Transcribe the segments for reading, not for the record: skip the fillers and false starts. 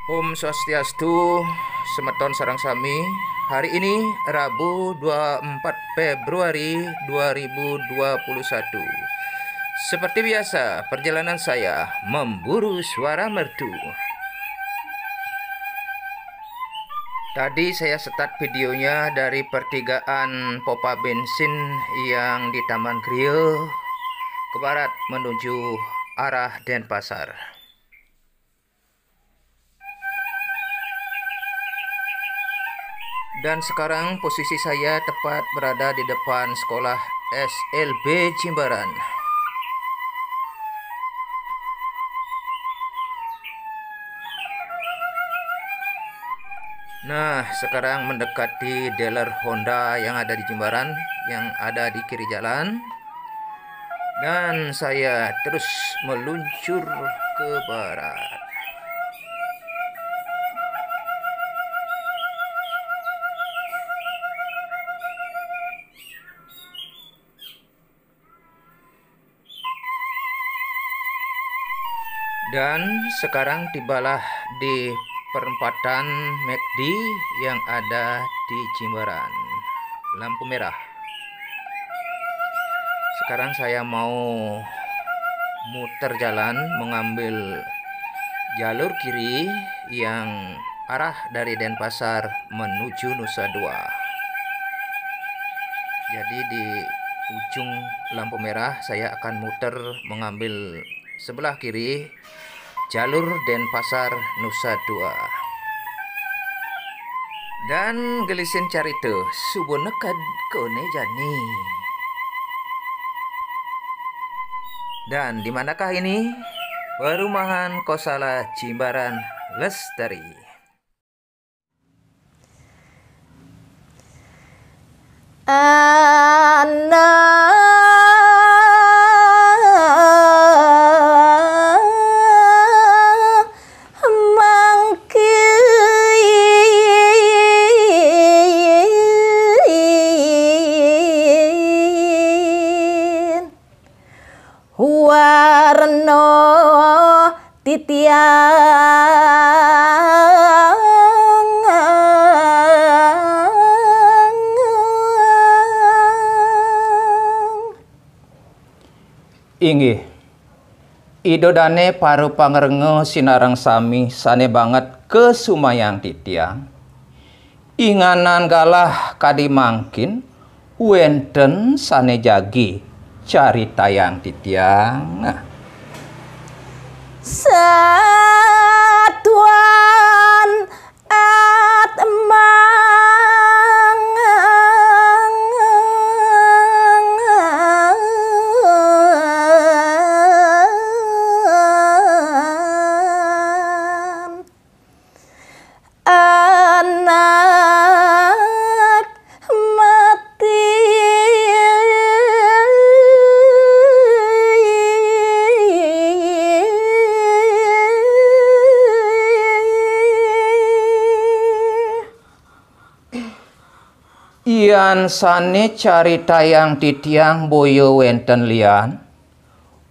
Om Swastiastu, Semeton Sarang Sami. Hari ini Rabu 24 Februari 2021. Seperti biasa, perjalanan saya memburu suara merdu. Tadi saya start videonya dari pertigaan pompa bensin yang di Taman Grill ke barat menuju arah Denpasar. Dan sekarang posisi saya tepat berada di depan sekolah SLB Jimbaran. Nah, sekarang mendekati dealer Honda yang ada di Jimbaran, yang ada di kiri jalan. Dan saya terus meluncur ke barat. Dan sekarang tibalah di perempatan McD yang ada di Jimbaran, lampu merah. Sekarang saya mau muter jalan mengambil jalur kiri yang arah dari Denpasar menuju Nusa Dua. Jadi di ujung lampu merah saya akan muter mengambil sebelah kiri jalur Denpasar Nusa Dua. Dan gelisin carito subuh nekad kone jani. Dan di manakah ini? Perumahan Kosala Jimbaran Lestari. Warna titiang inggih idodane paru pangrenge sinarang sami sane banget ke sumayang titiang inganan galah kadimangkin wenten sane jagi carita yang titiang. Satuan atmang anak mati Ian sane carita yang titiang boyo wenten lian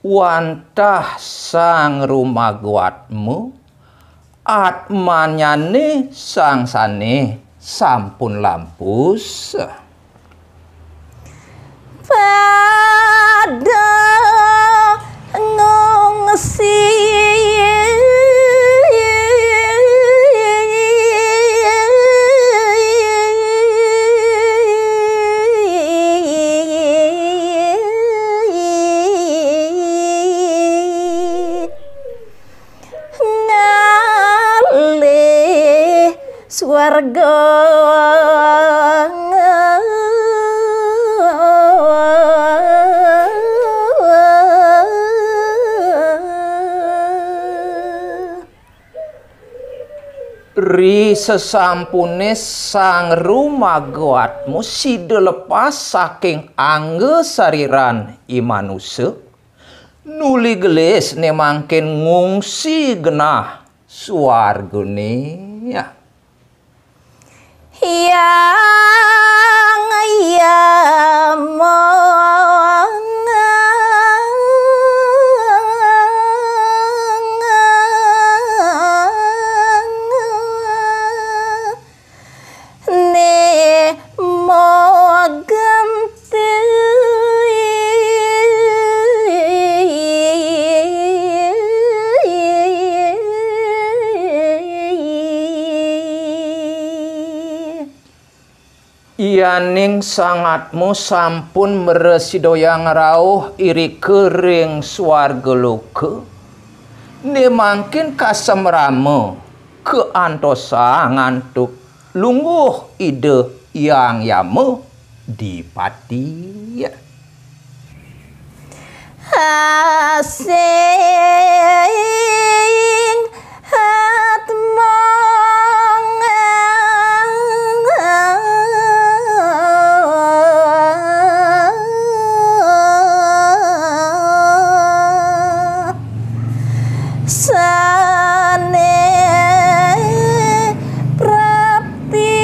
wantah sang rumagwatmu atmanyane sang sane sampun lampus pada ngungsi ngalih swarga ri sesampune sang rumagwatmu sida lepas saking angge sariran imanuse nuli gelis ne mangken ngungsi genah swargane ya. yang Yaning sangatmu sampun meresidoyang rauh iri kering swarga loka. Ni mangkin kasemrame keantosa ngantuk lungguh ide yang yame dipati. Asing hatmong sane prapti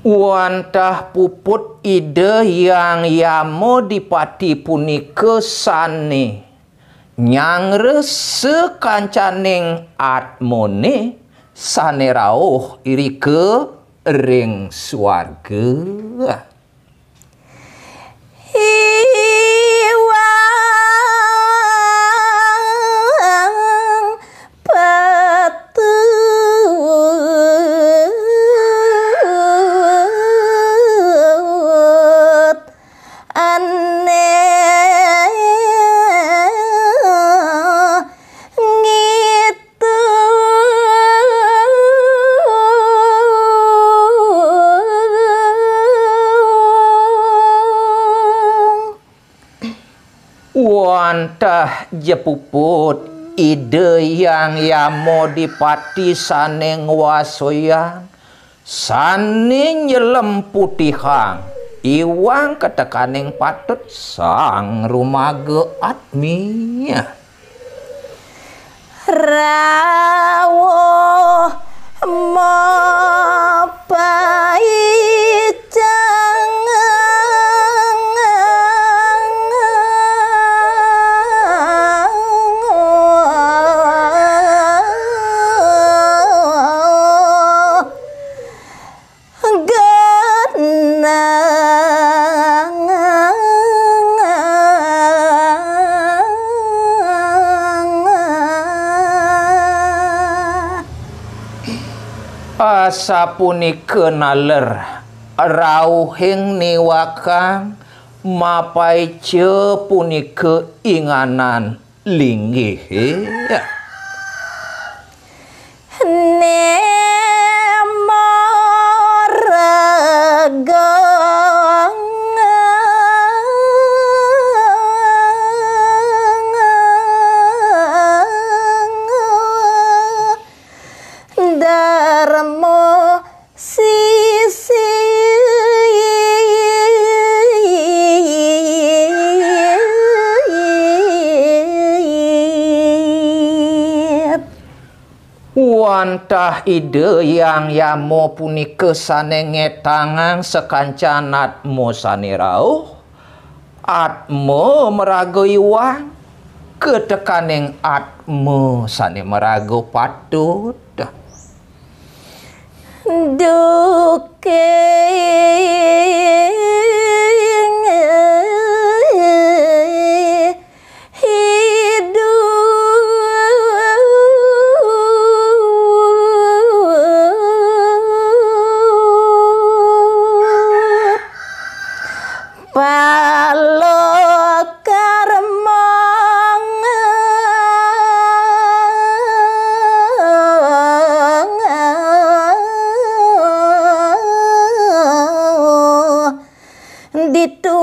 wantah puput ide yang yamo dipati punika sane nyangre sekancaning atmone sane rauh iri ke ring swarga. Iwang petut aneh ngitung Wantah jepuput ide yang yamo dipati sane ngwasoyan sane nyelem putihang iwang ketekaning patut sang rumaga atmi. rawuh mapai Sapunika naler rauhing niwakang mapai ce punika inganan linggih. Nemo regong darmo sisi wantah ide yang yamo punika sane ngetangang sekancan atmo sane rauh atmo meraga iwang ketekaning atmo sane meraga patut duking hidup palokarmong ditu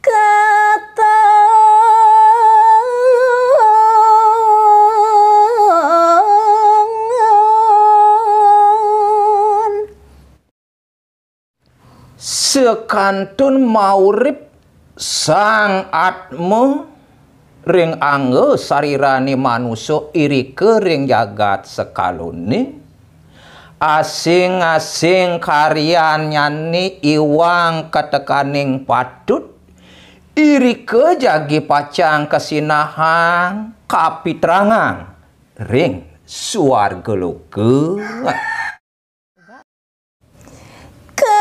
katon sekantun maurip sang atmo ring angge sarirane manusa iri kering jagat sekalone asing-asing karyanyane iwang ketekaning patut iri ke jagi pacang kesinahang kapitrangang ring swarga loka. ke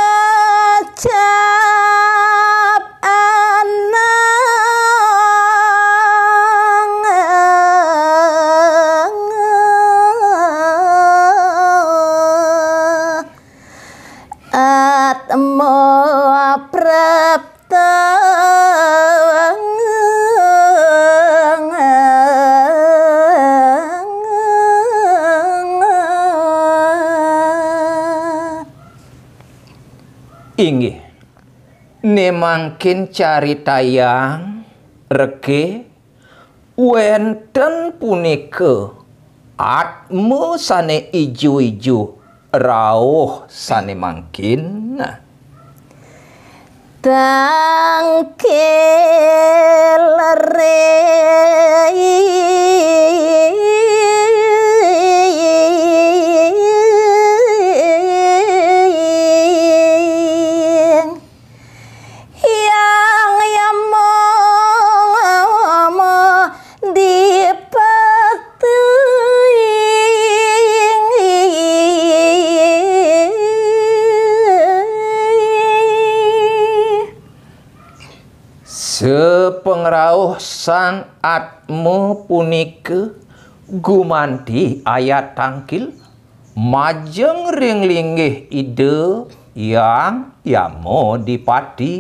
prapteng inggih nemangkin carita yang rege wenten punika atme sane ijo-ijo rawuh sane mangkin tangkil sepengrauh sang atme punika gumanti ayat tangkil majeng ring linggih ide yang yamo dipati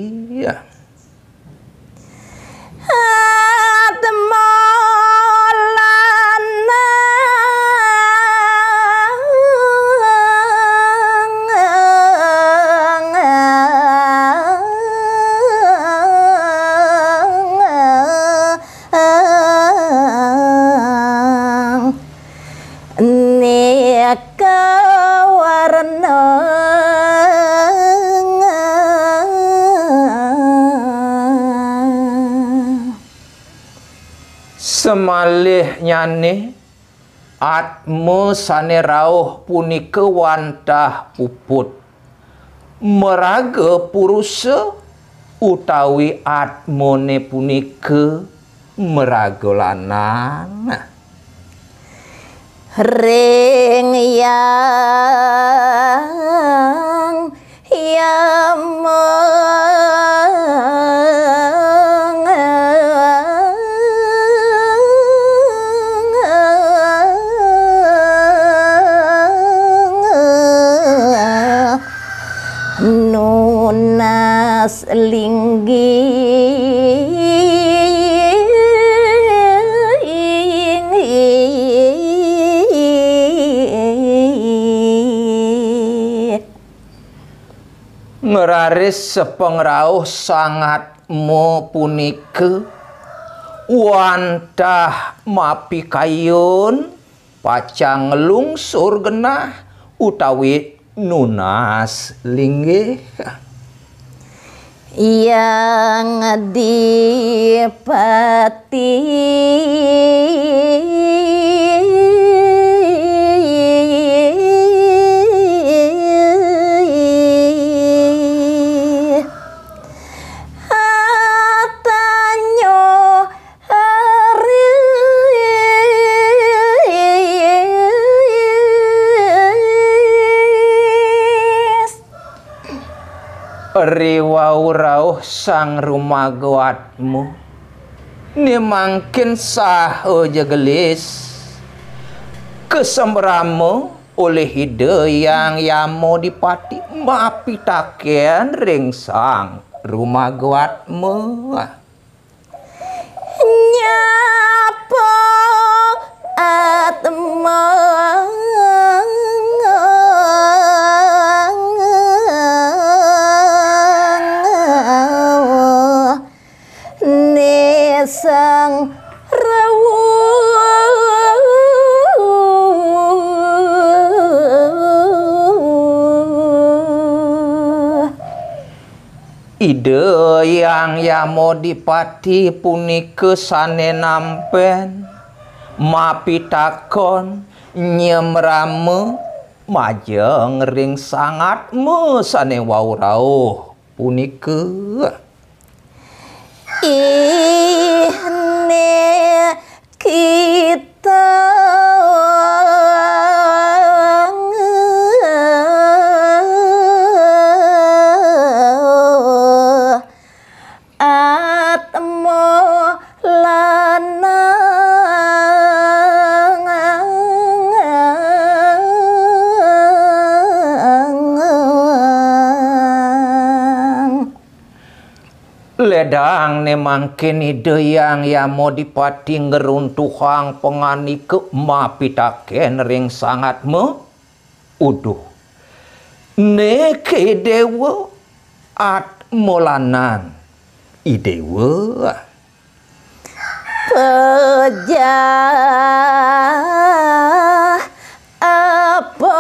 semalih nyane atme sane rawuh punika wantah puput meraga purusa utawi atmone punika meraga lanang ring yang nunas ngeraris sepengrauh sangat mo punika wantah mapi kayun pacang lungsur genah utawi nunas linggih yang dipati riwau rauh sang rumagawatmu nemangkin saha jegelis kesembramo oleh ide yang yamo dipati mapitaken ring sang rumagawatmu nyapa atma sang rawuh ide yang yamo dipati punika sane nampen mapitakon nyemrame majeng ring sangatmu sane wau rauh punika ini kita atmo lanang ledang ne mangkin ide yang ya mau dipati ngeruntuhang pengani ke mapitaken ring sangat uduh ne ke dewa at molanan idewa pejah apa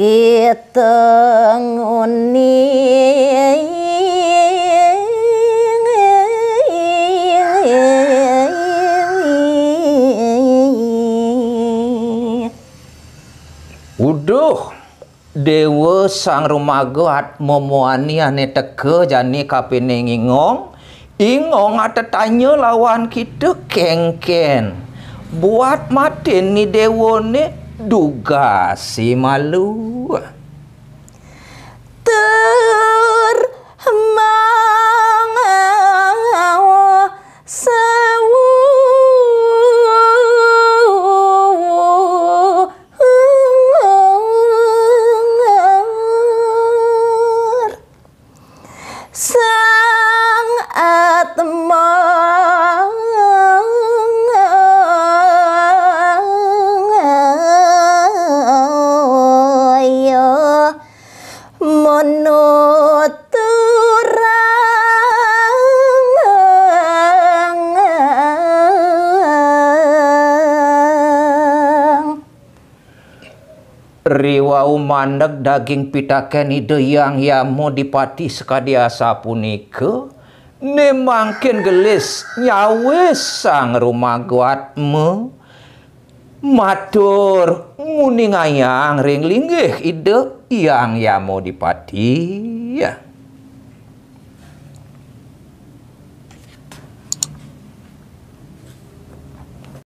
kita nguni uduh dewa sang rumaga at momoani ane teke jani kapene ingong ate tanya lawan kita kengken buat matin ni dewa ne duga si malu termangau sewu sang atma riwau mandeg daging pitaken ide yang ya mau dipati sekadiasa punike ne mangkin gelis nyawes sang rumah guatmu matur nguning ayang ring linggih ide yang ya mau dipati ya